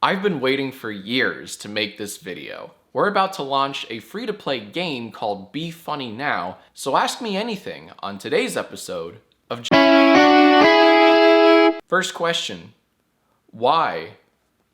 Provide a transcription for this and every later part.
I've been waiting for years to make this video. We're about to launch a free-to-play game called Be Funny Now, so ask me anything on today's episode of First question, why?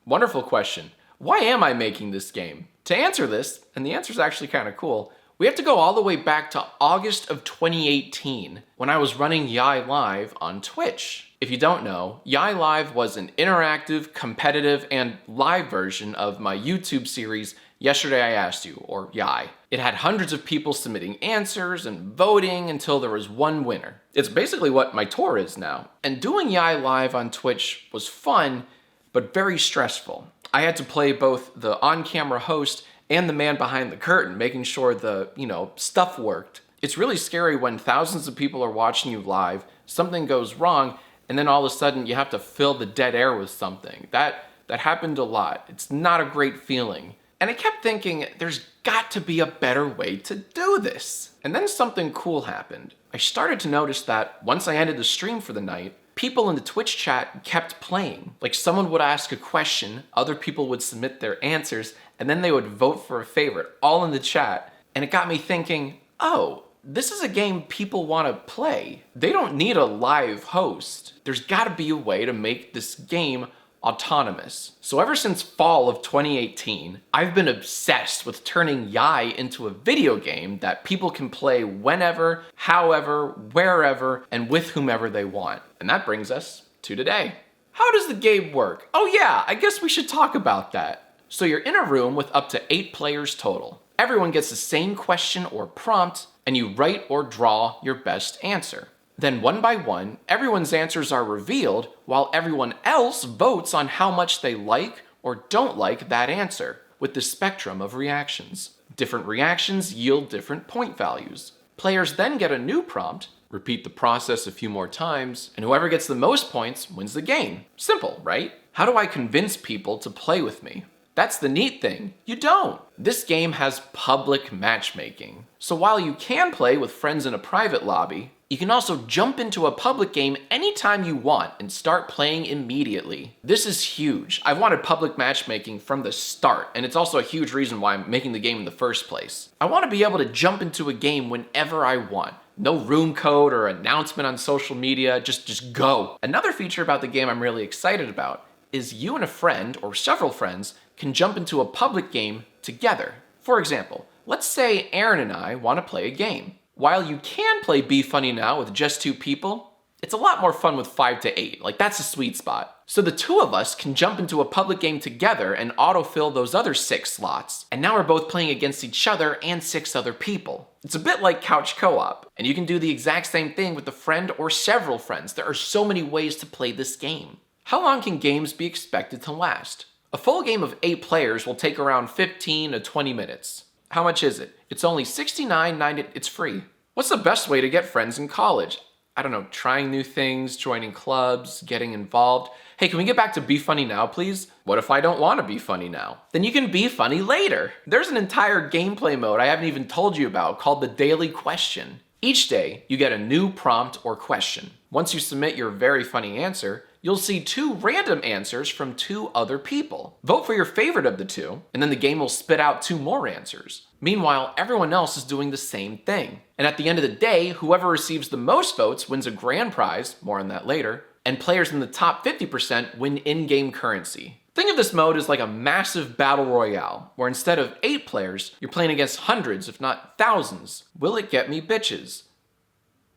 Wonderful question. Why am I making this game? To answer this, and the answer is actually kind of cool, we have to go all the way back to August of 2018 when I was running YIAY Live on Twitch. If you don't know, YIAY Live was an interactive, competitive, and live version of my YouTube series Yesterday I Asked You, or YIAY. It had hundreds of people submitting answers and voting until there was one winner. It's basically what my tour is now. And doing YIAY Live on Twitch was fun, but very stressful. I had to play both the on-camera host and the man behind the curtain, making sure the, stuff worked. It's really scary when thousands of people are watching you live, something goes wrong, and then all of a sudden you have to fill the dead air with something. That happened a lot. It's not a great feeling. And I kept thinking, there's got to be a better way to do this. And then something cool happened. I started to notice that once I ended the stream for the night, people in the Twitch chat kept playing. Like someone would ask a question, other people would submit their answers, and then they would vote for a favorite, all in the chat. And it got me thinking, oh, this is a game people want to play. They don't need a live host. There's got to be a way to make this game autonomous. So ever since fall of 2018, I've been obsessed with turning YIAY into a video game that people can play whenever, however, wherever, and with whomever they want. And that brings us to today. How does the game work? Oh yeah, I guess we should talk about that. So you're in a room with up to 8 players total. Everyone gets the same question or prompt, and you write or draw your best answer. Then one by one, everyone's answers are revealed while everyone else votes on how much they like or don't like that answer with the spectrum of reactions. Different reactions yield different point values. Players then get a new prompt, repeat the process a few more times, and whoever gets the most points wins the game. Simple, right? How do I convince people to play with me? That's the neat thing. You don't. This game has public matchmaking. So while you can play with friends in a private lobby, you can also jump into a public game anytime you want and start playing immediately. This is huge. I've wanted public matchmaking from the start, and it's also a huge reason why I'm making the game in the first place. I want to be able to jump into a game whenever I want. No room code or announcement on social media, just go. Another feature about the game I'm really excited about is you and a friend or several friends can jump into a public game together. For example, let's say Aaron and I want to play a game. While you can play Be Funny Now with just 2 people, it's a lot more fun with 5 to 8. Like, that's a sweet spot. So the 2 of us can jump into a public game together and autofill those other 6 slots. And now we're both playing against each other and 6 other people. It's a bit like couch co-op, and you can do the exact same thing with a friend or several friends. There are so many ways to play this game. How long can games be expected to last? A full game of 8 players will take around 15 to 20 minutes. How much is it? It's only $69.90. It's free. What's the best way to get friends in college? I don't know, trying new things, joining clubs, getting involved. Hey, can we get back to Be Funny Now, please? What if I don't want to be funny now? Then you can be funny later. There's an entire gameplay mode I haven't even told you about called the Daily Question. Each day, you get a new prompt or question. Once you submit your very funny answer, you'll see 2 random answers from 2 other people. Vote for your favorite of the 2, and then the game will spit out 2 more answers. Meanwhile, everyone else is doing the same thing. And at the end of the day, whoever receives the most votes wins a grand prize, more on that later, and players in the top 50% win in-game currency. Think of this mode as like a massive battle royale, where instead of 8 players, you're playing against hundreds, if not thousands. Will it get me bitches?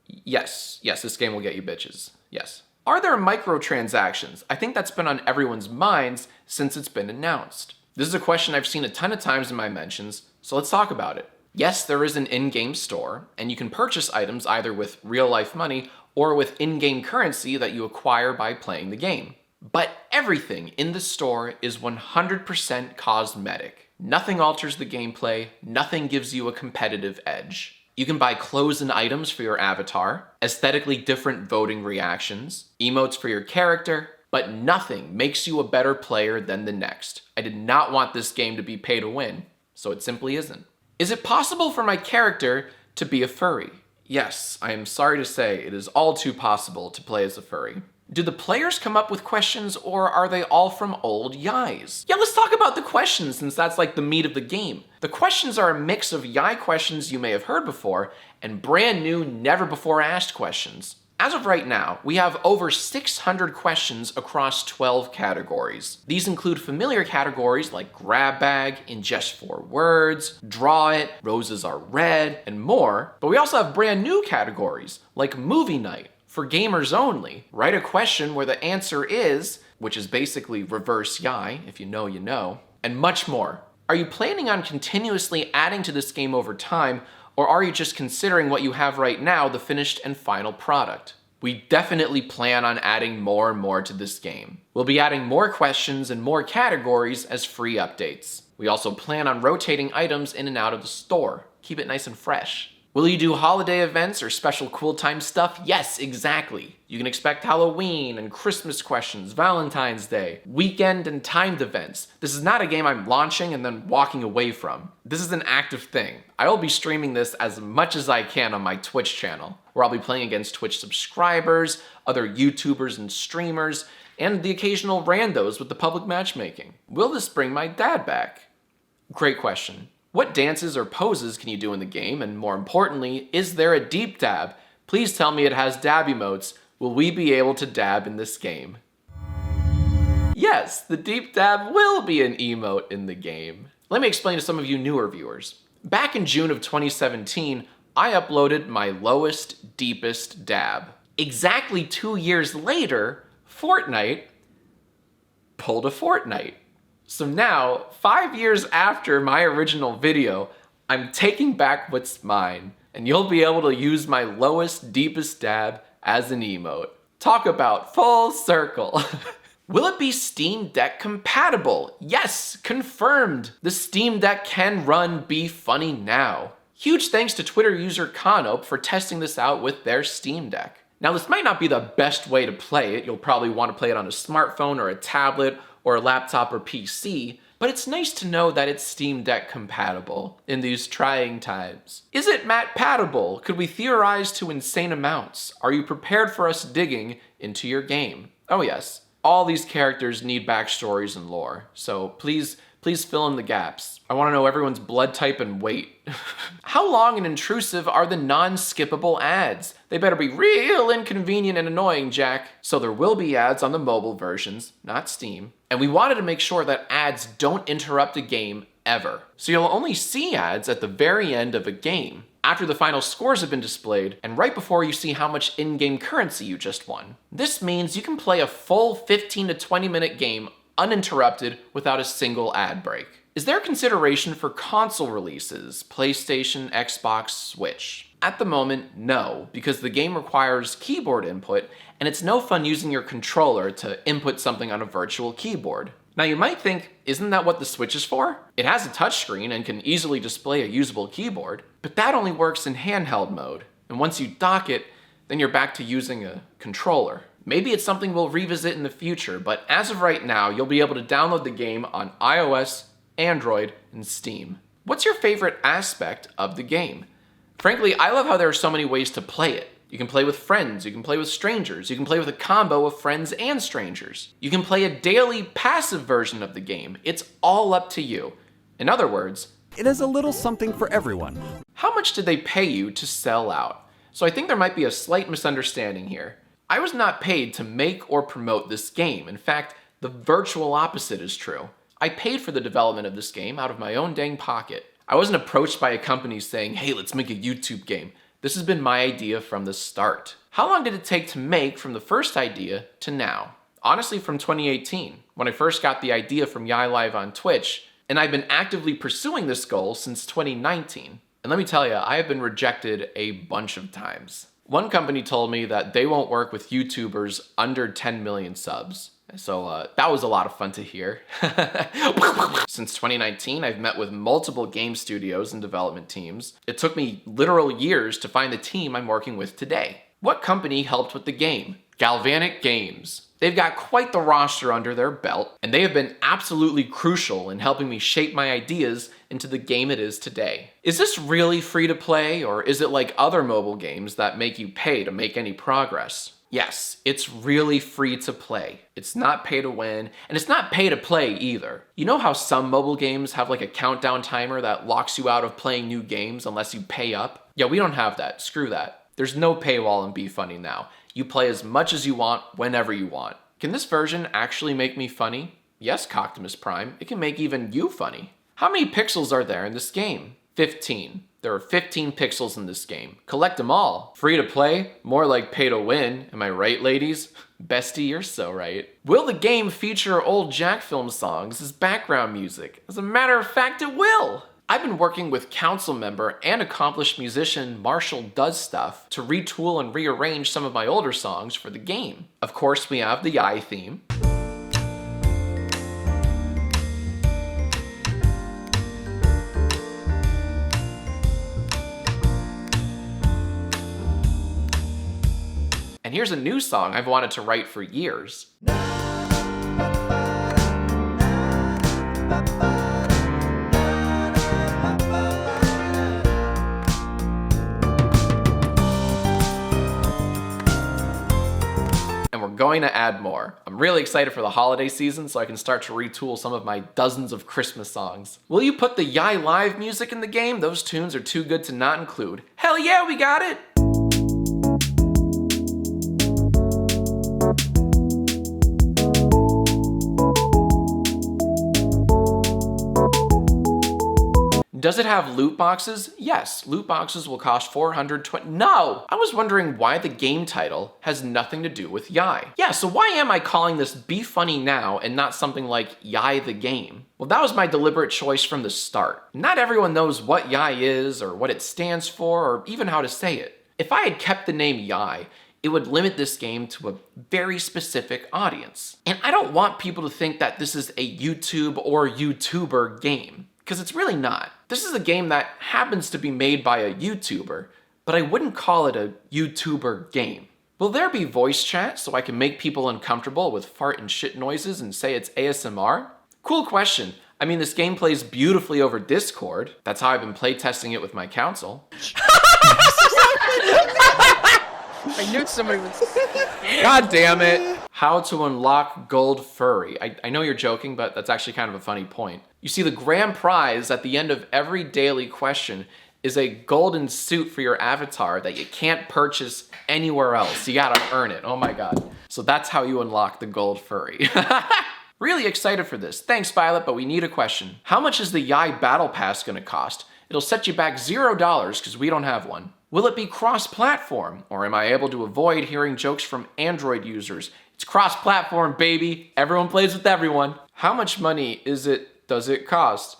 Yes, this game will get you bitches. Yes. Are there microtransactions? I think that's been on everyone's minds since it's been announced. This is a question I've seen a ton of times in my mentions, so let's talk about it. Yes, there is an in-game store, and you can purchase items either with real-life money or with in-game currency that you acquire by playing the game. But everything in the store is 100% cosmetic. Nothing alters the gameplay, nothing gives you a competitive edge. You can buy clothes and items for your avatar, aesthetically different voting reactions, emotes for your character, but nothing makes you a better player than the next. I did not want this game to be pay to win, so it simply isn't. Is it possible for my character to be a furry? Yes, I am sorry to say it is all too possible to play as a furry. Do the players come up with questions, or are they all from old YIAYs? Yeah, let's talk about the questions, since that's like the meat of the game. The questions are a mix of YIAY questions you may have heard before and brand new, never before asked questions. As of right now, we have over 600 questions across 12 categories. These include familiar categories like grab bag, in just 4 words, draw it, roses are red, and more. But we also have brand new categories like movie night, for gamers only. Write a question where the answer is, which is basically reverse YIAY, if you know, you know, and much more. Are you planning on continuously adding to this game over time, or are you just considering what you have right now the finished and final product? We definitely plan on adding more and more to this game. We'll be adding more questions and more categories as free updates. We also plan on rotating items in and out of the store. Keep it nice and fresh. Will you do holiday events or special cool time stuff? Yes, exactly. You can expect Halloween and Christmas questions, Valentine's Day, weekend and timed events. This is not a game I'm launching and then walking away from. This is an active thing. I will be streaming this as much as I can on my Twitch channel, where I'll be playing against Twitch subscribers, other YouTubers and streamers, and the occasional randos with the public matchmaking. Will this bring my dad back? Great question. What dances or poses can you do in the game, and more importantly, is there a deep dab? Please tell me it has dab emotes. Will we be able to dab in this game? Yes, the deep dab will be an emote in the game. Let me explain to some of you newer viewers. Back in June of 2017, I uploaded my lowest, deepest dab. Exactly 2 years later, Fortnite pulled a Fortnite. So now, 5 years after my original video, I'm taking back what's mine, and you'll be able to use my lowest, deepest dab as an emote. Talk about full circle. Will it be Steam Deck compatible? Yes, confirmed. The Steam Deck can run Be Funny Now. Huge thanks to Twitter user Conope for testing this out with their Steam Deck. Now, this might not be the best way to play it. You'll probably want to play it on a smartphone or a tablet or a laptop or PC, but it's nice to know that it's Steam Deck compatible in these trying times. Is it MatPat-able? Could we theorize to insane amounts? Are you prepared for us digging into your game? Oh yes, all these characters need backstories and lore, so please fill in the gaps. I want to know everyone's blood type and weight. How long and intrusive are the non-skippable ads? They better be real inconvenient and annoying, Jack. So there will be ads on the mobile versions, not Steam. And we wanted to make sure that ads don't interrupt a game ever. So you'll only see ads at the very end of a game, after the final scores have been displayed, and right before you see how much in-game currency you just won. This means you can play a full 15 to 20 minute game uninterrupted without a single ad break. Is there consideration for console releases, PlayStation, Xbox, Switch? At the moment, no, because the game requires keyboard input, and it's no fun using your controller to input something on a virtual keyboard. Now you might think, isn't that what the Switch is for? It has a touchscreen and can easily display a usable keyboard, but that only works in handheld mode, and once you dock it, then you're back to using a controller. Maybe it's something we'll revisit in the future, but as of right now, you'll be able to download the game on iOS, Android, and Steam. What's your favorite aspect of the game? Frankly, I love how there are so many ways to play it. You can play with friends, you can play with strangers, you can play with a combo of friends and strangers. You can play a daily passive version of the game. It's all up to you. In other words, it is a little something for everyone. How much did they pay you to sell out? So I think there might be a slight misunderstanding here. I was not paid to make or promote this game. In fact, the virtual opposite is true. I paid for the development of this game out of my own dang pocket. I wasn't approached by a company saying, hey, let's make a YouTube game. This has been my idea from the start. How long did it take to make from the first idea to now? Honestly, from 2018, when I first got the idea from YIAY Live on Twitch, and I've been actively pursuing this goal since 2019. And let me tell you, I have been rejected a bunch of times. One company told me that they won't work with YouTubers under 10 million subs. So that was a lot of fun to hear. Since 2019, I've met with multiple game studios and development teams. It took me literal years to find the team I'm working with today. What company helped with the game? Galvanic Games. They've got quite the roster under their belt, and they have been absolutely crucial in helping me shape my ideas into the game it is today. Is this really free to play, or is it like other mobile games that make you pay to make any progress? Yes, it's really free to play. It's not pay to win, and it's not pay to play either. You know how some mobile games have like a countdown timer that locks you out of playing new games unless you pay up? Yeah, we don't have that. Screw that. There's no paywall in Be Funny now. You play as much as you want, whenever you want. Can this version actually make me funny? Yes, Coctimus Prime, it can make even you funny. How many pixels are there in this game? 15. There are 15 pixels in this game. Collect them all. Free to play? More like pay to win. Am I right, ladies? Bestie, you're so right. Will the game feature old Jacksfilms songs as background music? As a matter of fact, it will. I've been working with council member and accomplished musician Marshall Does Stuff to retool and rearrange some of my older songs for the game. Of course, we have the YIAY theme. And here's a new song I've wanted to write for years. And we're going to add more. I'm really excited for the holiday season so I can start to retool some of my dozens of Christmas songs. Will you put the YIAY live music in the game? Those tunes are too good to not include. Hell yeah, we got it! Does it have loot boxes? Yes, loot boxes will cost $420. No! I was wondering why the game title has nothing to do with YIAY. Yeah, so why am I calling this Be Funny Now and not something like YIAY the Game? Well, that was my deliberate choice from the start. Not everyone knows what YIAY is, or what it stands for, or even how to say it. If I had kept the name YIAY, it would limit this game to a very specific audience. And I don't want people to think that this is a YouTube or YouTuber game, because it's really not. This is a game that happens to be made by a YouTuber, but I wouldn't call it a YouTuber game. Will there be voice chat so I can make people uncomfortable with fart and shit noises and say it's ASMR? Cool question. I mean, this game plays beautifully over Discord. That's how I've been playtesting it with my council. I knew somebody was... God damn it. How to unlock gold furry. I know you're joking, but that's actually kind of a funny point. You see, the grand prize at the end of every daily question is a golden suit for your avatar that you can't purchase anywhere else. You gotta earn it. Oh my god. So that's how you unlock the gold furry. Really excited for this. Thanks, Violet, but we need a question. How much is the YIAY Battle Pass gonna cost? It'll set you back $0 because we don't have one. Will it be cross-platform? Or am I able to avoid hearing jokes from Android users? It's cross-platform, baby. Everyone plays with everyone. How much money does it cost?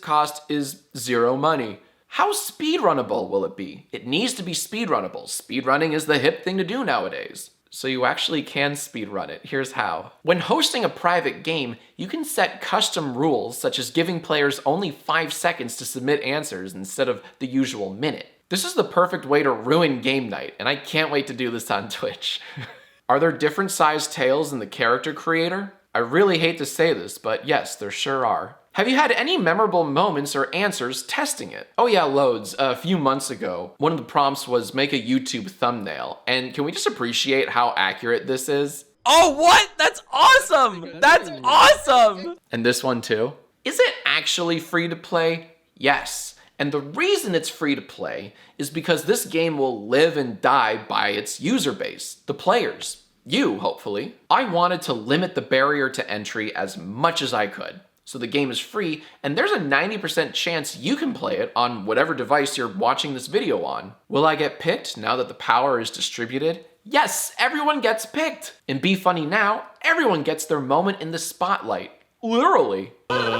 Cost is 0 money. How speedrunnable will it be? It needs to be speedrunnable. Speedrunning is the hip thing to do nowadays. So you actually can speedrun it. Here's how. When hosting a private game, you can set custom rules such as giving players only 5 seconds to submit answers instead of the usual minute. This is the perfect way to ruin game night, and I can't wait to do this on Twitch. Are there different sized tails in the character creator? I really hate to say this, but yes, there sure are. Have you had any memorable moments or answers testing it? Oh yeah, loads. A few months ago, one of the prompts was make a YouTube thumbnail, and can we just appreciate how accurate this is? Oh, what? That's awesome! That's awesome! And this one too. Is it actually free to play? Yes. And the reason it's free to play is because this game will live and die by its user base, the players. You, hopefully. I wanted to limit the barrier to entry as much as I could. So the game is free, and there's a 90% chance you can play it on whatever device you're watching this video on. Will I get picked now that the power is distributed? Yes, everyone gets picked. In Be Funny Now, everyone gets their moment in the spotlight. Literally.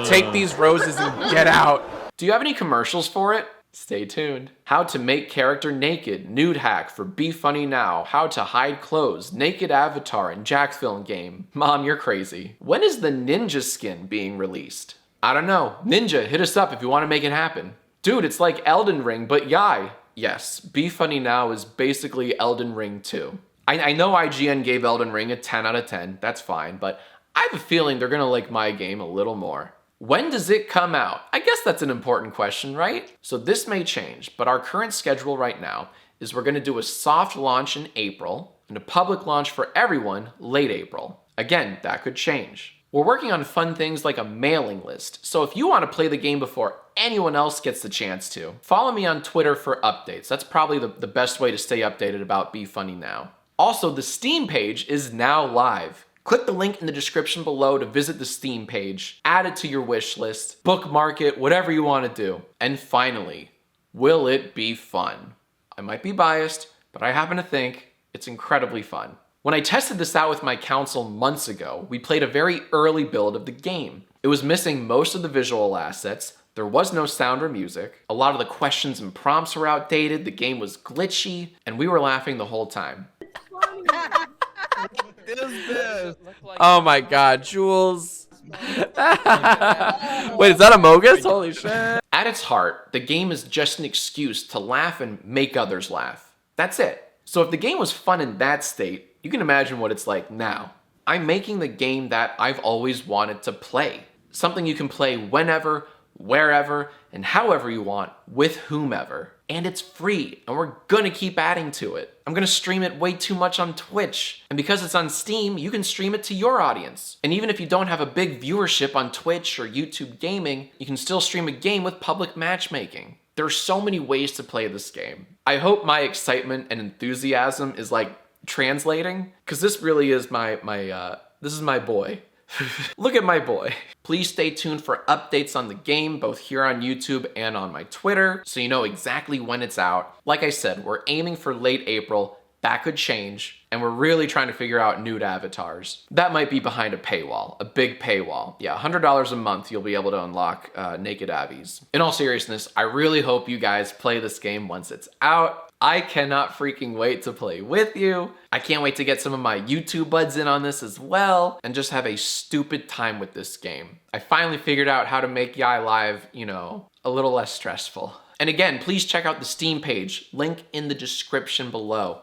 Take these roses and get out. Do you have any commercials for it? Stay tuned. How to make character naked, nude hack for Be Funny Now, how to hide clothes, naked avatar in Jacksfilms game. Mom, you're crazy. When is the ninja skin being released? I don't know. Ninja, hit us up if you want to make it happen. Dude, it's like Elden Ring, but YIAY. Yes, Be Funny Now is basically Elden Ring 2. I know IGN gave Elden Ring a 10 out of 10, that's fine, but I have a feeling they're gonna like my game a little more. When does it come out? I guess that's an important question, right? So this may change, but our current schedule right now is we're gonna do a soft launch in April, and a public launch for everyone late April. Again, that could change. We're working on fun things like a mailing list, so if you want to play the game before anyone else gets the chance to, follow me on Twitter for updates. That's probably the best way to stay updated about Be Funny Now. Also, the Steam page is now live. Click the link in the description below to visit the Steam page, add it to your wish list, bookmark it, whatever you want to do. And finally, will it be fun? I might be biased, but I happen to think it's incredibly fun. When I tested this out with my console months ago, we played a very early build of the game. It was missing most of the visual assets, there was no sound or music, a lot of the questions and prompts were outdated, the game was glitchy, and we were laughing the whole time. Oh my god, Jules. Wait, is that a Mogus? Holy shit. At its heart, the game is just an excuse to laugh and make others laugh. That's it. So if the game was fun in that state, you can imagine what it's like now. I'm making the game that I've always wanted to play. Something you can play whenever, wherever, and however you want, with whomever. And it's free, and we're gonna keep adding to it. I'm gonna stream it way too much on Twitch. And because it's on Steam, you can stream it to your audience. And even if you don't have a big viewership on Twitch or YouTube gaming, you can still stream a game with public matchmaking. There are so many ways to play this game. I hope my excitement and enthusiasm is like translating, because this really is this is my boy. Look at my boy. Please stay tuned for updates on the game, both here on YouTube and on my Twitter, so you know exactly when it's out. Like I said, we're aiming for late April. That could change, and we're really trying to figure out nude avatars. That might be behind a paywall, a big paywall. Yeah, $100 a month you'll be able to unlock naked avies. In all seriousness, I really hope you guys play this game once it's out. I cannot freaking wait to play with you. I can't wait to get some of my YouTube buds in on this as well, and just have a stupid time with this game. I finally figured out how to make YIAY Live, you know, a little less stressful. And again, please check out the Steam page, link in the description below.